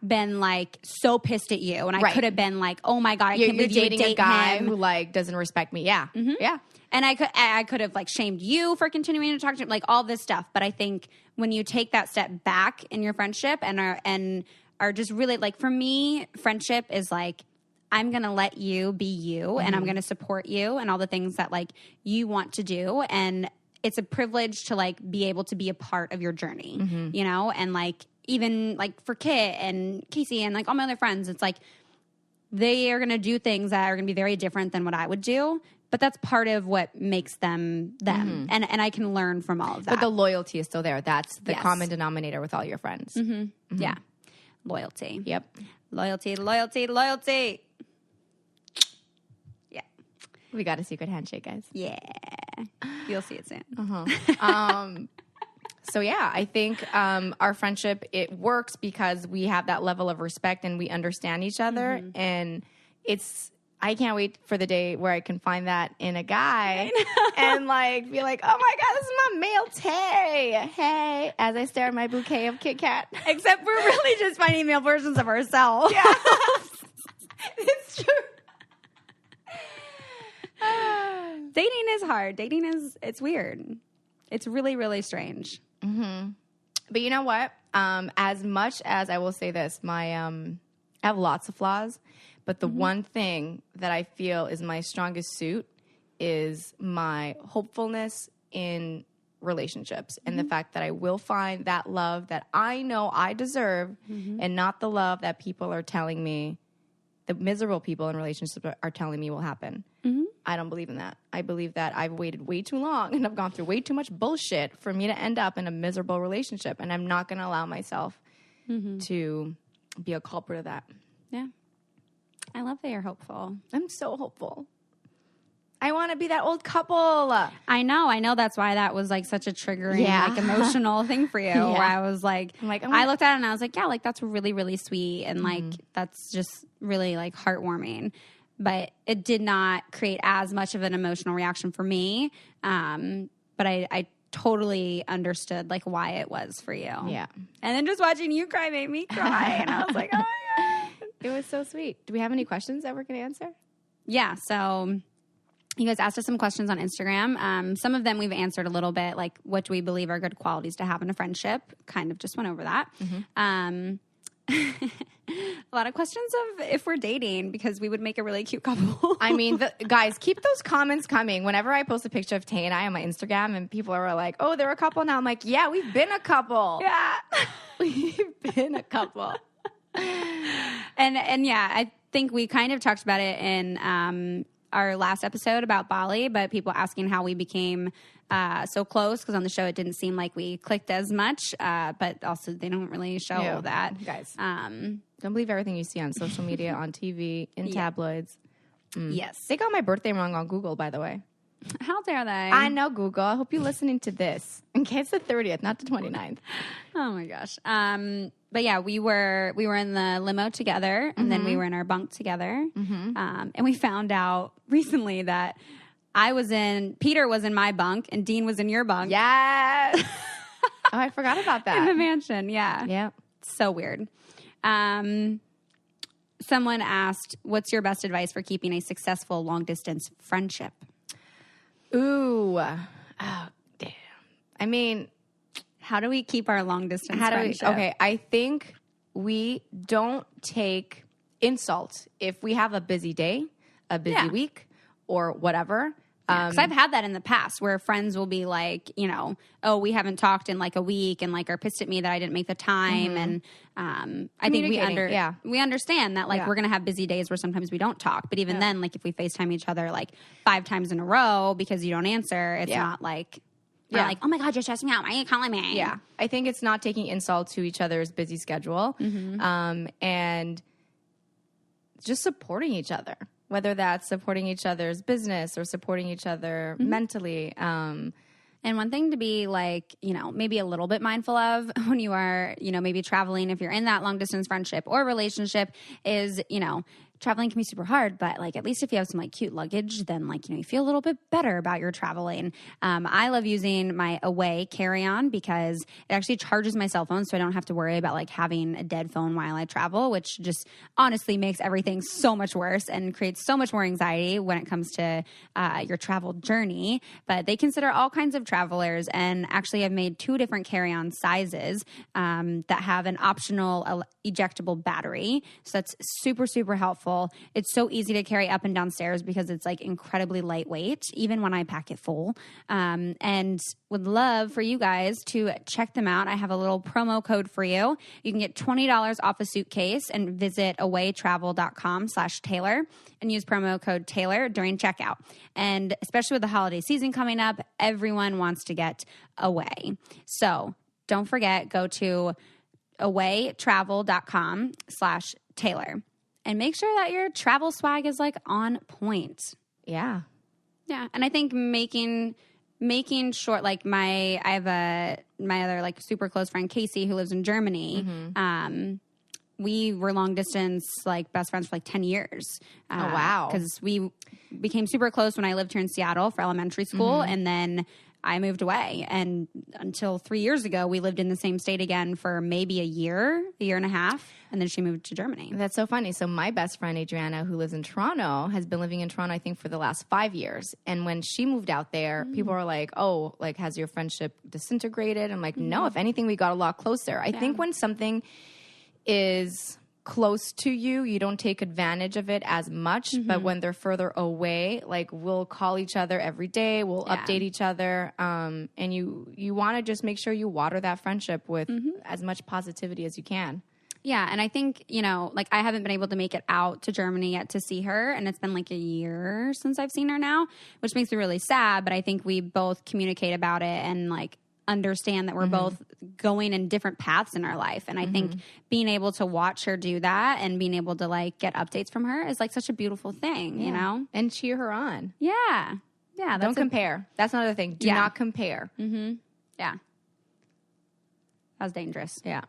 been like so pissed at you, and I could have been like, "Oh my god, I can't believe you dating a guy who like doesn't respect me." Yeah, yeah. And I could have like shamed you for continuing to talk to him, like all this stuff. But I think when you take that step back in your friendship and are just really like, for me, friendship is like, I'm going to let you be you and I'm going to support you and all the things that like you want to do. And it's a privilege to like be able to be a part of your journey, you know? And like, even like for Kit and Casey and like all my other friends, it's like they are going to do things that are going to be very different than what I would do. But that's part of what makes them them. And I can learn from all of that. But the loyalty is still there. That's the common denominator with all your friends. Yeah. Loyalty. Yep. Loyalty, loyalty, loyalty. Yeah. We got a secret handshake, guys. Yeah. You'll see it soon. So yeah, I think our friendship, it works because we have that level of respect and we understand each other. And I can't wait for the day where I can find that in a guy and like be like, oh my God, this is my male Tay. Hey, as I stare at my bouquet of Kit Kat. Except we're really just finding male versions of ourselves. Yeah. It's true. Dating is hard. It's weird. It's really, really strange. But you know what? As much as I will say this, I have lots of flaws, but the one thing that I feel is my strongest suit is my hopefulness in relationships and the fact that I will find that love that I know I deserve and not the love that people are telling me, the miserable people in relationships are telling me will happen. I don't believe in that. I believe that I've waited way too long and I've gone through way too much bullshit for me to end up in a miserable relationship. And I'm not going to allow myself to be a culprit of that. Yeah. I love that you're hopeful. I'm so hopeful. I want to be that old couple. I know. That's why that was like such a triggering, like emotional thing for you. Where I was like, I looked at it and I was like, yeah, like that's really, really sweet. And like, that's just really like heartwarming. But it did not create as much of an emotional reaction for me. But I totally understood like why it was for you. Yeah. And then just watching you cry made me cry. And I was like, oh my God. It was so sweet. Do we have any questions that we're going to answer? Yeah. So you guys asked us some questions on Instagram. Some of them we've answered a little bit, like what do we believe are good qualities to have in a friendship? Kind of just went over that. A lot of questions of if we're dating because we would make a really cute couple. I mean, guys, keep those comments coming. Whenever I post a picture of Tay and I on my Instagram and people are like, oh, they're a couple now. I'm like, yeah, we've been a couple. Yeah. We've been a couple. And yeah, I think we kind of talked about it in our last episode about Bali, but people asking how we became so close because on the show it didn't seem like we clicked as much, but also they don't really show that. Guys, don't believe everything you see on social media, on TV, in tabloids. Yes. They got my birthday wrong on Google, by the way. How dare they? I know, Google. I hope you're listening to this. Okay, it's the 30th, not the 29th. Oh my gosh. But yeah, we were in the limo together, and then we were in our bunk together, and we found out recently that Peter was in my bunk, and Dean was in your bunk. Yes. Oh, I forgot about that. In the mansion, yeah. Yeah. So weird. Someone asked, what's your best advice for keeping a successful long-distance friendship? Ooh. Oh, damn. I mean, how do we keep our long-distance friendship? Okay, I think we don't take insult if we have a busy day, a busy week, or whatever. Because I've had that in the past where friends will be like, you know, oh, we haven't talked in like a week and like are pissed at me that I didn't make the time. And I think we understand that like we're going to have busy days where sometimes we don't talk. But even then, like if we FaceTime each other like 5 times in a row because you don't answer, it's not like, we're like, oh my God, you're stressing me out. Why are you calling me? Yeah. I think it's not taking insult to each other's busy schedule and just supporting each other. Whether that's supporting each other's business or supporting each other mentally. And one thing to be like, you know, maybe a little bit mindful of when you are, you know, maybe traveling, if you're in that long distance friendship or relationship is, you know, traveling can be super hard, but like at least if you have some like cute luggage, then like, you know, you feel a little bit better about your traveling. I love using my Away carry-on because it actually charges my cell phone, so I don't have to worry about like having a dead phone while I travel, which just honestly makes everything so much worse and creates so much more anxiety when it comes to your travel journey. But they consider all kinds of travelers, and actually I've made 2 different carry-on sizes that have an optional ejectable battery. So that's super, super helpful. travel. It's so easy to carry up and downstairs because it's like incredibly lightweight, even when I pack it full. And would love for you guys to check them out. I have a little promo code for you. You can get $20 off a suitcase and visit awaytravel.com/Taylor and use promo code Taylor during checkout. And especially with the holiday season coming up, everyone wants to get away. So don't forget, go to awaytravel.com/Taylor and make sure that your travel swag is like on point. Yeah. Yeah. And I think making sure, like my other like super close friend, Casey, who lives in Germany. We were long distance, like best friends for like 10 years. Oh, wow. Because we became super close when I lived here in Seattle for elementary school. And then I moved away. And until 3 years ago, we lived in the same state again for maybe a year and a half. And then she moved to Germany. That's so funny. So my best friend, Adriana, who lives in Toronto, has been living in Toronto, I think, for the last 5 years. And when she moved out there, people were like, oh, like, has your friendship disintegrated? I'm like, no, if anything, we got a lot closer. I think when something is close to you, you don't take advantage of it as much. But when they're further away, like, we'll call each other every day, we'll update each other, and you want to just make sure you water that friendship with as much positivity as you can. Yeah, and I think, you know, like I haven't been able to make it out to Germany yet to see her, and it's been like a year since I've seen her now, which makes me really sad, but I think we both communicate about it and like understand that we're both going in different paths in our life. And I think being able to watch her do that and being able to like get updates from her is like such a beautiful thing, you know? And cheer her on. Yeah. Yeah. Don't compare. That's another thing. Do not compare. Yeah. That was dangerous. Yeah.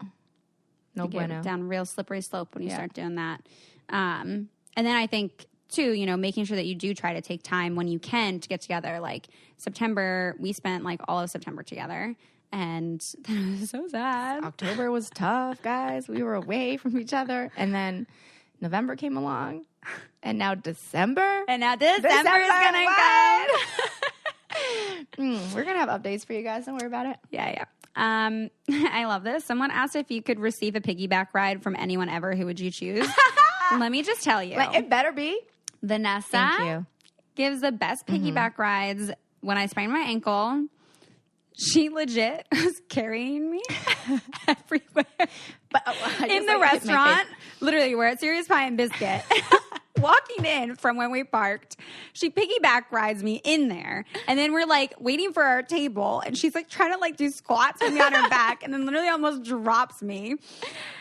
No bueno. Down a real slippery slope when you start doing that. And then I think too, you know, making sure that you do try to take time when you can to get together. Like September, we spent like all of September together, and that was so sad. October was tough, guys. We were away from each other, and then November came along, and now December. And now December is gonna come. We're gonna have updates for you guys. Don't worry about it. Yeah. I love this. Someone asked if you could receive a piggyback ride from anyone ever. Who would you choose? Let me just tell you. It better be. Vanessa Thank you. gives the best piggyback rides. When I sprained my ankle, she legit was carrying me everywhere. But in the restaurant, literally, we're at Serious Pie and Biscuit. Walking in from when we parked, she piggyback rides me in there. And then we're like waiting for our table, and she's like trying to like do squats with me on her back, and then literally almost drops me.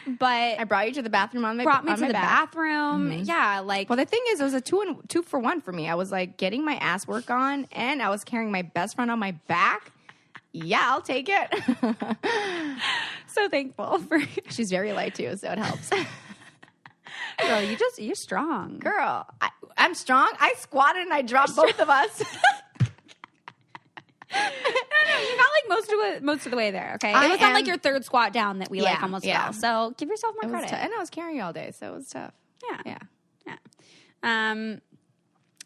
But I brought you to the bathroom on my brought me to the back. bathroom. Yeah, like, well, the thing is, it was a two for one for me. I was like getting my ass work on, and I was carrying my best friend on my back. Yeah, I'll take it. So thankful for you. She's very light too, so it helps. Girl, you're strong. Girl, I'm strong. I squatted and I dropped both of us. No, you got like most of the way there. Okay, it was on like your third squat down that we like almost fell. So give yourself more credit. And I was carrying you all day, so it was tough. Yeah.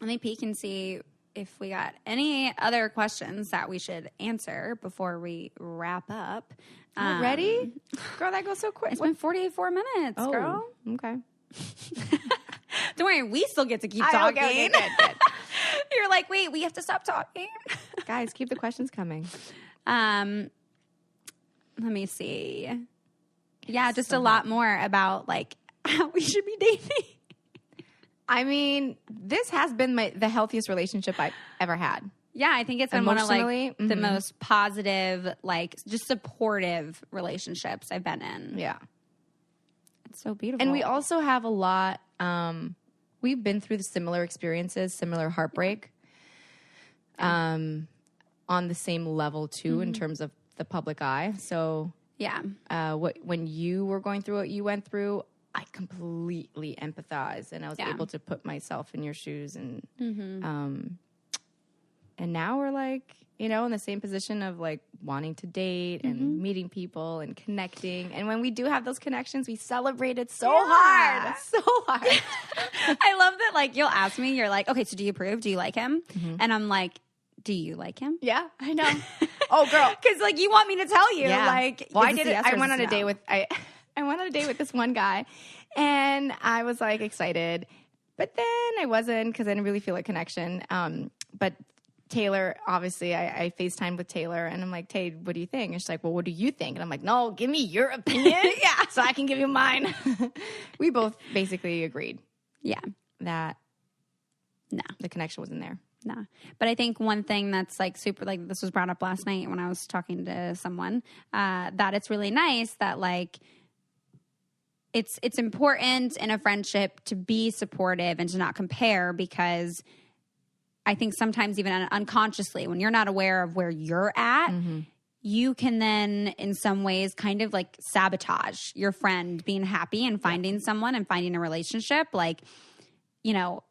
Let me peek and see if we got any other questions that we should answer before we wrap up. Ready? Girl, that goes so quick. It's been 44 minutes, girl. Okay. Don't worry, we still get to keep talking. Okay, good. You're like, wait, we have to stop talking. Guys, keep the questions coming. Let me see. Yeah, just a lot more about like how we should be dating. I mean, this has been the healthiest relationship I've ever had. Yeah, I think it's been one of like the most positive, like just supportive relationships I've been in. Yeah. It's so beautiful. And we also have a lot, we've been through the similar experiences, similar heartbreak, on the same level too, in terms of the public eye. So yeah, when you were going through what you went through, I completely empathize, and I was able to put myself in your shoes, and and now we're like, you know, in the same position of like wanting to date and meeting people and connecting. And when we do have those connections, we celebrate it so hard. So hard. I love that, like, you'll ask me, you're like, okay, so do you approve? Do you like him? And I'm like, do you like him? Yeah, I know. Oh, girl. Because, like, you want me to tell you. Like, well, I did it. I went on a date with, I went on a date with this one guy, and I was like excited. But then I wasn't because I didn't really feel a connection. But Taylor, obviously, I FaceTimed with Taylor, and I'm like, Tay, what do you think? And she's like, well, what do you think? And I'm like, no, give me your opinion so I can give you mine. We both basically agreed. Yeah. That no, the connection wasn't there. No. But I think one thing that's like super, like this was brought up last night when I was talking to someone, that it's really nice that like it's important in a friendship to be supportive and to not compare, because I think sometimes even unconsciously when you're not aware of where you're at, you can then in some ways kind of like sabotage your friend being happy and finding someone and finding a relationship. Like, you know,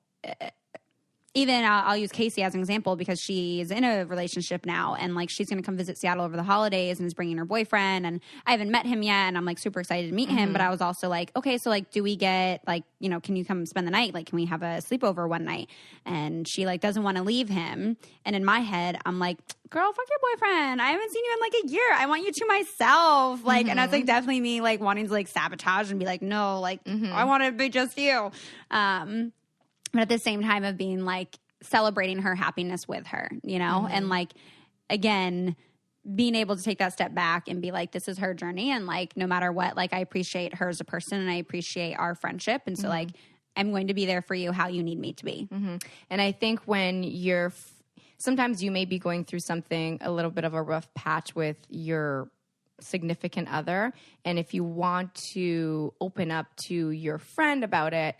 even I'll use Casey as an example because she's in a relationship now, and like she's going to come visit Seattle over the holidays and is bringing her boyfriend, and I haven't met him yet, and I'm like super excited to meet him. But I was also like, okay, so like, do we get like, you know, can you come spend the night? Like, can we have a sleepover one night? And she like doesn't want to leave him. And in my head, I'm like, girl, fuck your boyfriend. I haven't seen you in like a year. I want you to myself. Like, and that's like definitely me like wanting to like sabotage and be like, no, like I want to be just you. But at the same time of being like celebrating her happiness with her, you know, and like, again, being able to take that step back and be like, this is her journey. And like, no matter what, like I appreciate her as a person and I appreciate our friendship. And so like, I'm going to be there for you how you need me to be. And I think when you're, sometimes you may be going through something, a little bit of a rough patch with your significant other. And if you want to open up to your friend about it,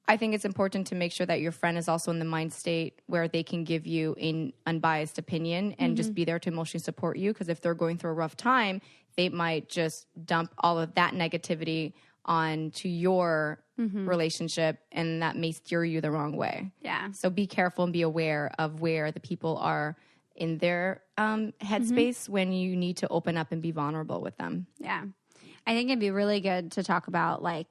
I think it's important to make sure that your friend is also in the mind state where they can give you an unbiased opinion and just be there to emotionally support you. Because if they're going through a rough time, they might just dump all of that negativity onto your relationship, and that may steer you the wrong way. Yeah. So be careful and be aware of where the people are in their headspace when you need to open up and be vulnerable with them. Yeah. I think it'd be really good to talk about like,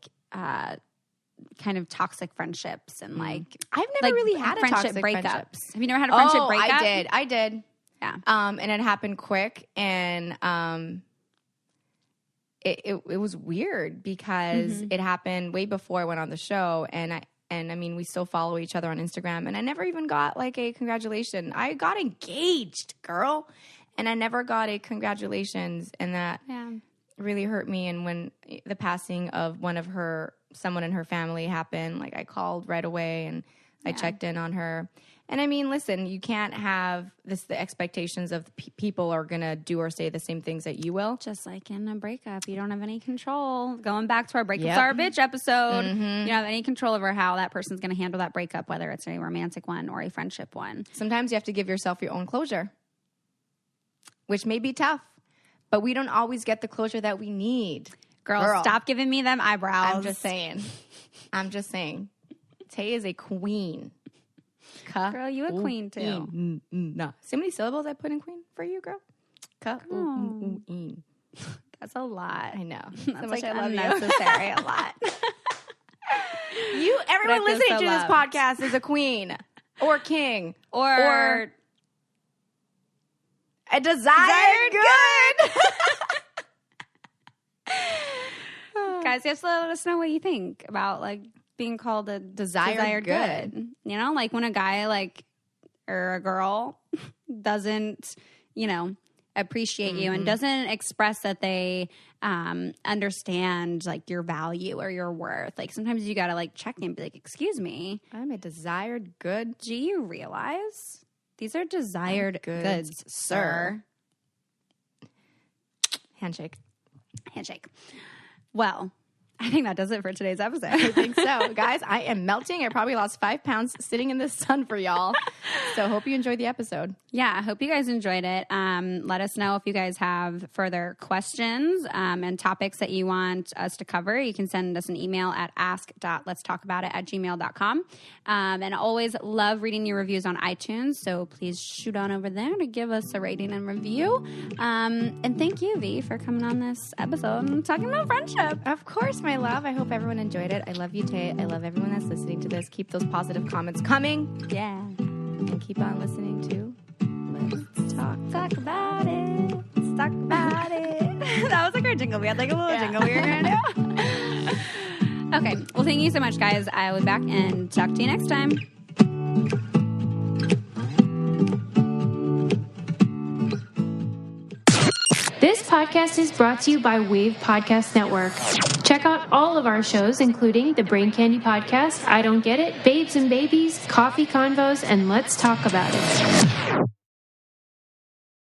kind of toxic friendships and like I've never really had a friendship toxic breakups. friendship. Have you never had a friendship breakup? I did. Yeah. And it happened quick, and it was weird because it happened way before I went on the show, and I mean we still follow each other on Instagram, and I never even got like a congratulation. I got engaged, girl, and I never got a congratulations, and that really hurt me. And when the passing of someone in her family happened, like I called right away and I checked in on her. And I mean, listen, you can't have the expectations of people are going to do or say the same things that you will. Just like in a breakup, you don't have any control. Going back to our breakups are a bitch episode, you don't have any control over how that person's going to handle that breakup, whether it's a romantic one or a friendship one. Sometimes you have to give yourself your own closure, which may be tough, but we don't always get the closure that we need. Girl, stop giving me them eyebrows. I'm just saying. Tay is a queen. Girl, you a queen too. Nah. See how many syllables I put in queen for you, girl? That's a lot. I know. That's like unnecessary. A lot. Everyone listening to this podcast is a queen or king or a desired good. Guys, you have to let us know what you think about like being called a desired good. You know, like when a guy like or a girl doesn't, you know, appreciate you and doesn't express that they understand like your value or your worth. Like sometimes you gotta like check in and be like, excuse me, I'm a desired good. Do you realize these are desired goods, sir? Handshake. Well, I think that does it for today's episode. I think so. Guys, I am melting. I probably lost 5 pounds sitting in the sun for y'all. So hope you enjoyed the episode. Yeah, I hope you guys enjoyed it. Let us know if you guys have further questions and topics that you want us to cover. You can send us an email at ask.letstalkaboutit@gmail.com. And always love reading your reviews on iTunes. So please shoot on over there to give us a rating and review. And thank you, V, for coming on this episode and talking about friendship. Of course, my love. I hope everyone enjoyed it. I love you, Tay. I love everyone that's listening to this. Keep those positive comments coming. Yeah. And keep on listening to Let's Talk About It. Let's Talk About It. That was like our jingle. We had like a little jingle we were going to do. Okay. Well, thank you so much, guys. I'll be back and talk to you next time. This podcast is brought to you by Wave Podcast Network. Check out all of our shows, including the Brain Candy Podcast, I Don't Get It, Babes and Babies, Coffee Convos, and Let's Talk About It.